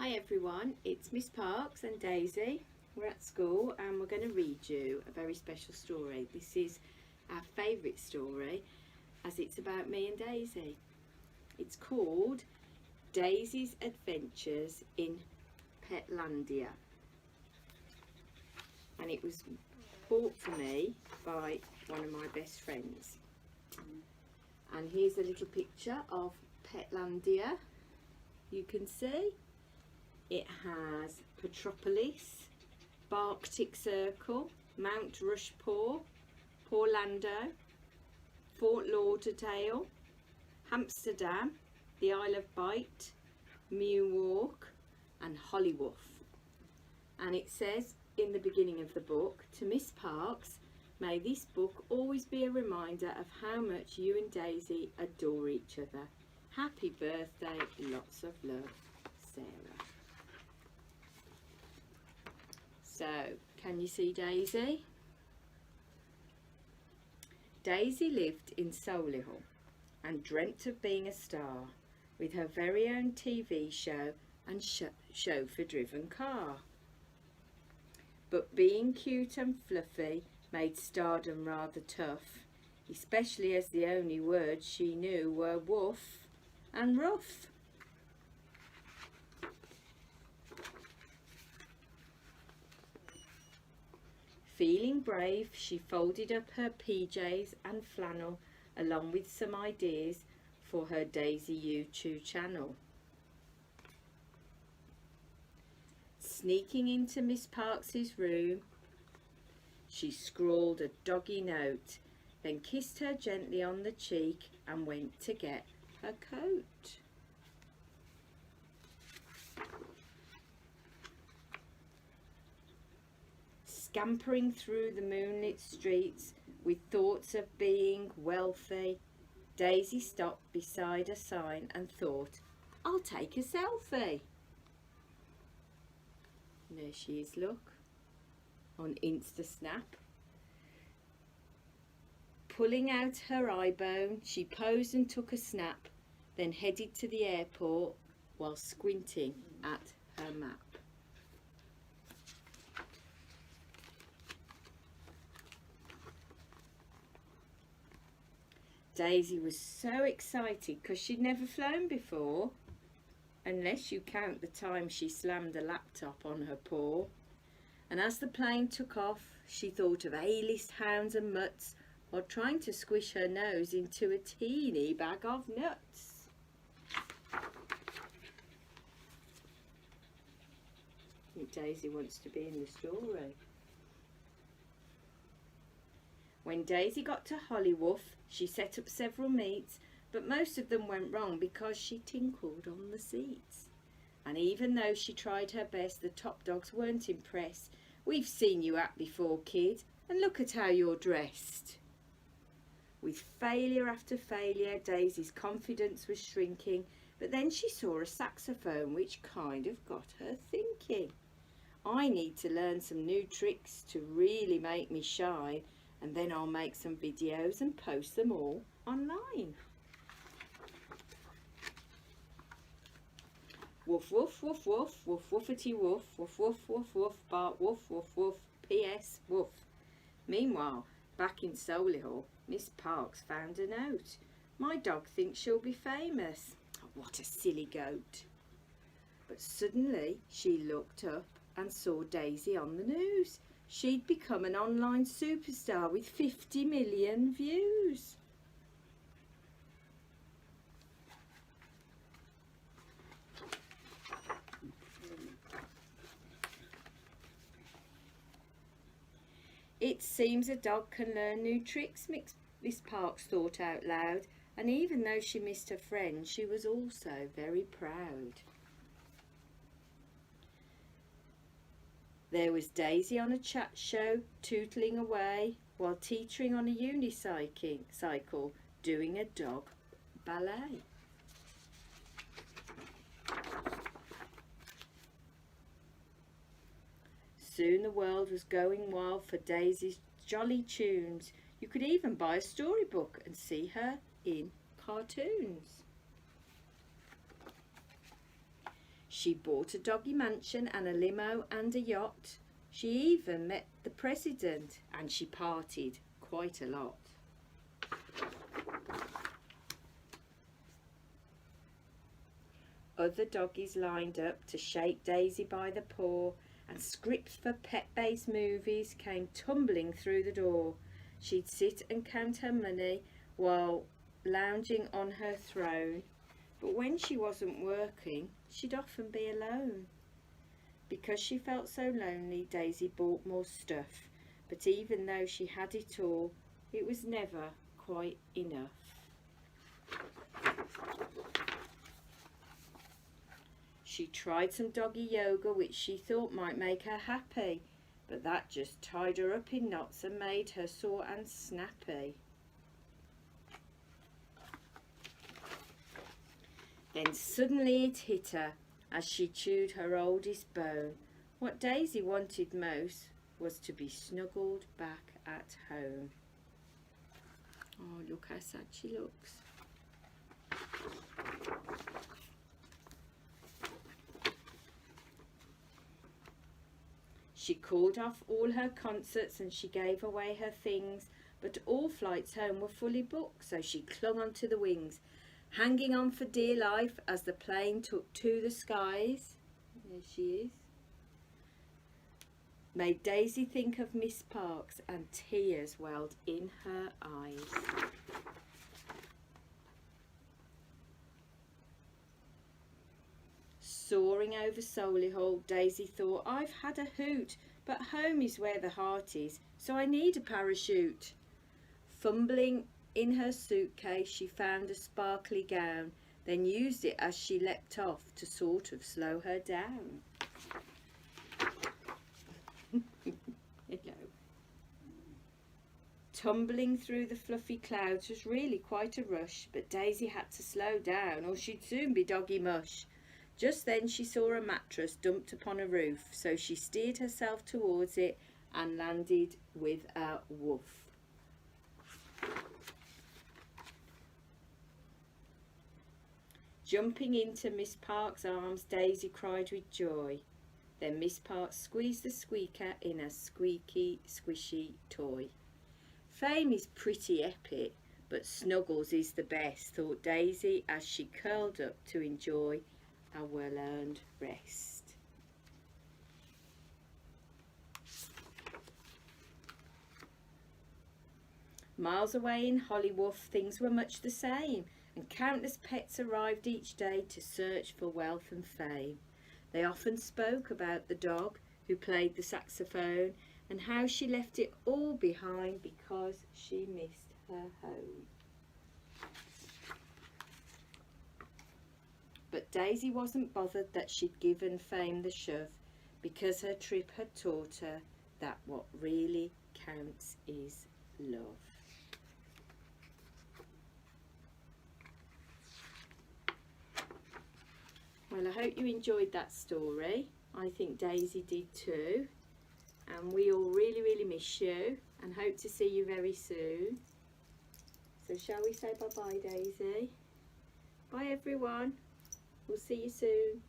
Hi everyone, it's Miss Parks and Daisy. We're at school and we're going to read you a very special story. This is our favourite story as it's about me and Daisy. It's called Daisy's Adventures in Petlandia, and it was bought for me by one of my best friends. And here's a little picture of Petlandia. You can see it has Petropolis, Barctic Circle, Mount Rushmore, Portland, Fort Lauderdale, Amsterdam, the Isle of Wight, Newark and Hollywood. And it says in the beginning of the book, to Miss Parks, may this book always be a reminder of how much you and Daisy adore each other. Happy birthday, lots of love, Sarah. So, can you see Daisy? Daisy lived in Solihull and dreamt of being a star with her very own TV show and chauffeur-driven car. But being cute and fluffy made stardom rather tough, especially as the only words she knew were woof and rough. Feeling brave, she folded up her PJs and flannel along with some ideas for her Daisy YouTube channel. Sneaking into Miss Parks's room, she scrawled a doggy note, then kissed her gently on the cheek and went to get her coat. Scampering through the moonlit streets with thoughts of being wealthy, Daisy stopped beside a sign and thought, I'll take a selfie. And there she is, look, on Insta Snap. Pulling out her iPhone, she posed and took a snap, then headed to the airport while squinting at her map. Daisy was so excited because she'd never flown before, unless you count the time she slammed a laptop on her paw. And as the plane took off, she thought of A-list hounds and mutts while trying to squish her nose into a teeny bag of nuts. I think Daisy wants to be in the story. When Daisy got to Hollywood, she set up several meets, but most of them went wrong because she tinkled on the seats. And even though she tried her best, the top dogs weren't impressed. We've seen you act before, kid, and look at how you're dressed. With failure after failure, Daisy's confidence was shrinking, but then she saw a saxophone which kind of got her thinking. I need to learn some new tricks to really make me shine, and then I'll make some videos and post them all online. Woof woof woof woof woof woofity woof woof woof woof woof bark woof woof woof P.S. woof. Meanwhile, back in Solihull, Miss Parks found a note. My dog thinks she'll be famous. Oh, what a silly goat. But suddenly she looked up and saw Daisy on the news. She'd become an online superstar with 50 million views. It seems a dog can learn new tricks, Miss Parks thought out loud, and even though she missed her friend, she was also very proud. There was Daisy on a chat show, tootling away, while teetering on a unicycle, doing a dog ballet. Soon the world was going wild for Daisy's jolly tunes. You could even buy a storybook and see her in cartoons. She bought a doggy mansion and a limo and a yacht. She even met the president, and she partied quite a lot. Other doggies lined up to shake Daisy by the paw, and scripts for pet-based movies came tumbling through the door. She'd sit and count her money while lounging on her throne, but when she wasn't working, she'd often be alone. Because she felt so lonely, Daisy bought more stuff, but even though she had it all, it was never quite enough. She tried some doggy yoga, which she thought might make her happy, but that just tied her up in knots and made her sore and snappy. Then suddenly it hit her as she chewed her oldest bone. What Daisy wanted most was to be snuggled back at home. Oh, look how sad she looks. She called off all her concerts and she gave away her things, but all flights home were fully booked, so she clung onto the wings, hanging on for dear life as the plane took to the skies. There she is. Made Daisy think of Miss Parks, and tears welled in her eyes. Soaring over Solihull, Daisy thought, I've had a hoot, but home is where the heart is, so I need a parachute. Fumbling in her suitcase, she found a sparkly gown, then used it as she leapt off to sort of slow her down. Hello. Tumbling through the fluffy clouds was really quite a rush, but Daisy had to slow down or she'd soon be doggy mush. Just then she saw a mattress dumped upon a roof, so she steered herself towards it and landed with a woof. Jumping into Miss Parks' arms, Daisy cried with joy. Then Miss Parks squeezed the squeaker in a squeaky, squishy toy. Fame is pretty epic, but snuggles is the best, thought Daisy as she curled up to enjoy a well-earned rest. Miles away in Hollywood, things were much the same, and countless pets arrived each day to search for wealth and fame. They often spoke about the dog who played the saxophone and how she left it all behind because she missed her home. But Daisy wasn't bothered that she'd given fame the shove, because her trip had taught her that what really counts is love. Well, I hope you enjoyed that story. I think Daisy did too. And we all really, really miss you and hope to see you very soon. So shall we say bye-bye, Daisy? Bye, everyone. We'll see you soon.